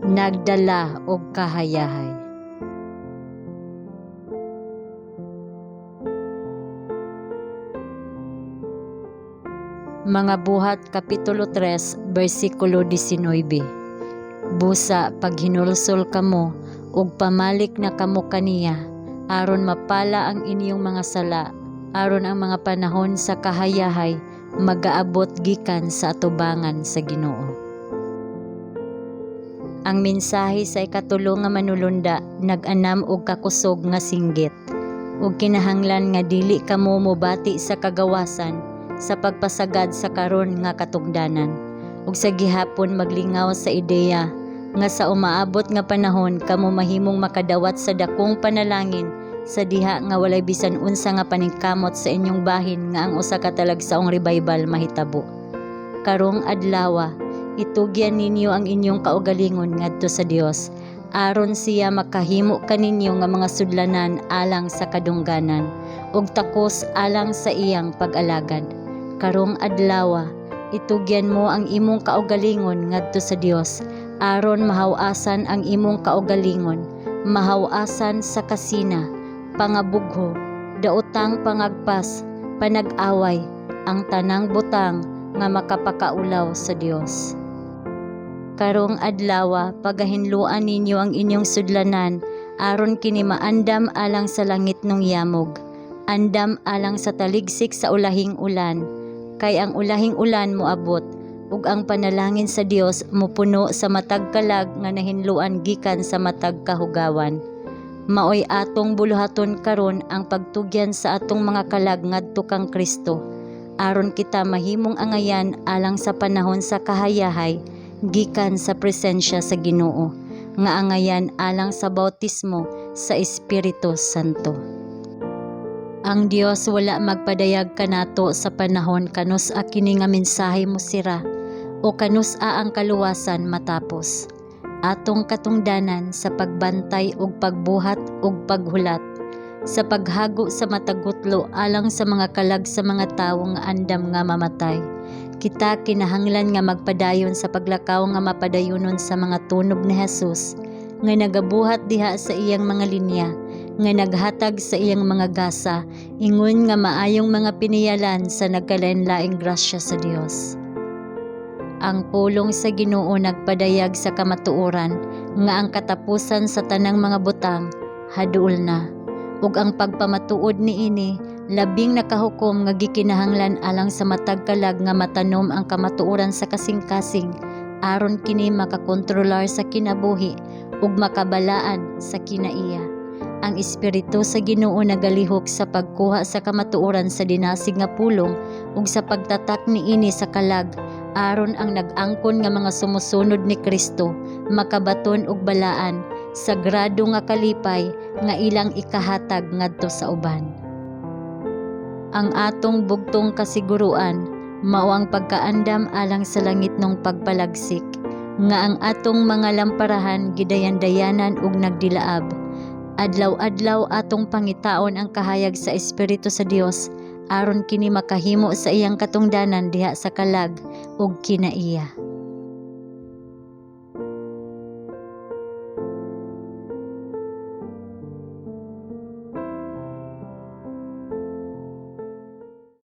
nagdala og kahayahay. Mga Buhat Kapitulo 3, versikulo 19. Busa pag hinulsol kamo ug pamalik na kamo kaniya, aron mapala ang inyong mga sala, aron ang mga panahon sa kahayahay magaabot gikan sa atubangan sa Ginoo. Ang mensahe sa ikatulo nga manulunda nag-anam og kakusog nga singgit, ug kinahanglan nga dili kamo mobati sa kagawasan sa pagpasagad sa karon nga katungdanan, ug sa gihapon maglingaw sa ideya nga sa umaabot nga panahon kamo mahimong makadawat sa dakong panalangin sa diha nga walay bisan unsa nga paningkamot sa inyong bahin nga ang usa ka talagsaong revival mahitabo. Karong adlaw itugyan ninyo ang inyong kaugalingon ngadto sa Dios, aron siya makahimo kaninyo nga mga sudlanan alang sa kadungganan ug takos alang sa iyang pag-alagad. Karong adlaw itugyan mo ang imong kaugalingon ngadto sa Dios, aron mahaw-asan ang imong kaugalingon, mahaw-asan sa kasina, pangabugho, daotang pangagpas, panag-away, ang tanang butang nga makapakaulaw sa Dios. Karong adlaw pagahinluan ninyo ang inyong sudlanan, aron kini maandam alang sa langit nung yamog, andam alang sa taligsik sa ulahing ulan, kay ang ulahing ulan moabot, ug ang panalangin sa Dios mopuno sa matag kalag nga nahinluan gikan sa matag kahugawan. Maoy atong buluhaton karon ang pagtugyan sa atong mga kalag ngadto kang Kristo, aron kita mahimong angayan alang sa panahon sa kahayahay gikan sa presensya sa Ginoo, nga angayan alang sa bautismo sa Espiritu Santo. Ang Dios wala magpadayag kanato sa panahon kanus-a kini nga mensahe mo sira, o kanus-a ang kaluwasan matapos. Atong katungdanan sa pagbantay ug pagbuhat ug paghulat, sa paghago sa matagutlo alang sa mga kalag sa mga tawo nga andam nga mamatay. Kita kinahanglan nga magpadayon sa paglakaw nga mapadayonon sa mga tunog ni Jesus nga nagabuhat diha sa iyang mga linya, nga naghatag sa iyang mga gasa, ingon nga maayong mga piniyalan sa nagkalain-laing grasya sa Dios. Ang pulong sa Ginoo nagpadayag sa kamatuoran nga ang katapusan sa tanang mga butang haduol na, ug ang pagpamatuod niini labing nakahukom nga gikinahanglan alang sa matag kalag nga matanom ang kamatuoran sa kasing-kasing, aron kini makakontrolar sa kinabuhi ug makabalaan sa kinaiya. Ang Espiritu sa Ginoo nagalihok sa pagkuha sa kamatuoran sa dinasig nga pulong ug sa pagtatak niini sa kalag, aron ang nag-angkon nga mga sumusunod ni Kristo makabaton og balaan sa grado nga kalipay nga ilang ikahatag ngadto sa uban. Ang atong bugtong kasiguruan mao ang pagkaandam alang sa langit nung pagpalagsik, nga ang atong mga lamparahan gidayan-dayanan ug nagdilaab. Adlaw-adlaw atong pangitaon ang kahayag sa Espiritu sa Dios, aron kini makahimo sa iyang katungdanan diha sa kalag ug kinaiya.